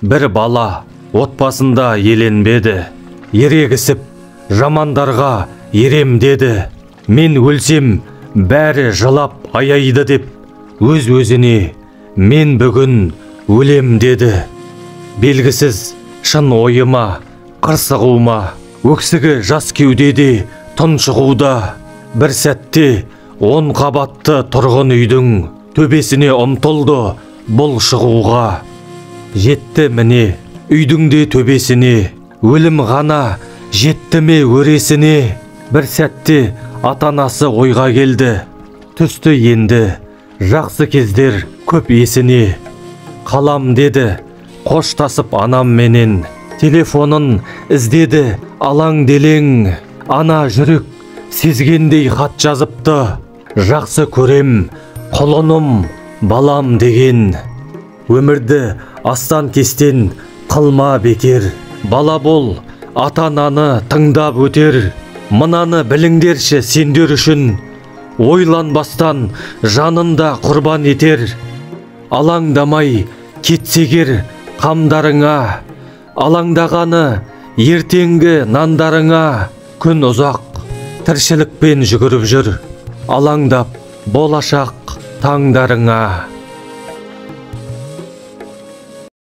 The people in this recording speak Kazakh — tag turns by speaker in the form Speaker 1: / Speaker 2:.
Speaker 1: бір бала отбасында еленбеді. Ерегісіп жамандарға ерем деді. Мен өлсем бәрі жылап аяйды деп, өз-өзіне мен бүгін өлем деді. Белгісіз шын ойыма, қырсығума, өксігі жас кеудеде тұншығуда. Бір сәтте 10 қабатты тұрғын үйдің төбесіне ұмтылды бұл шығуға. Жетті міне үйдің де төбесіне, өлім ғана жетті ме өресіне. Бір сәтте ата-анасы ойға келді, түсті енді жақсы кездер көп есіне. Қалам деді қоштасып анам менен, телефонын іздеді алаң делең. Ана жүрек сезгендей хат жазыпты, жақсы көрем құлыным балам деген. Өмірді астан кестен қылма бекер, бала бол ата-ананы тыңдап өтер. Мынаны біліңдерші сендер үшін, ойланбастан жанында құрбан етер. Алаңдамай кетсегер қамдарыңа, алаңдағаны ертеңгі нандарыңа. Күн ұзақ тіршілікпен жүгіріп жүр, алаңдап болашақ таңдарыңа.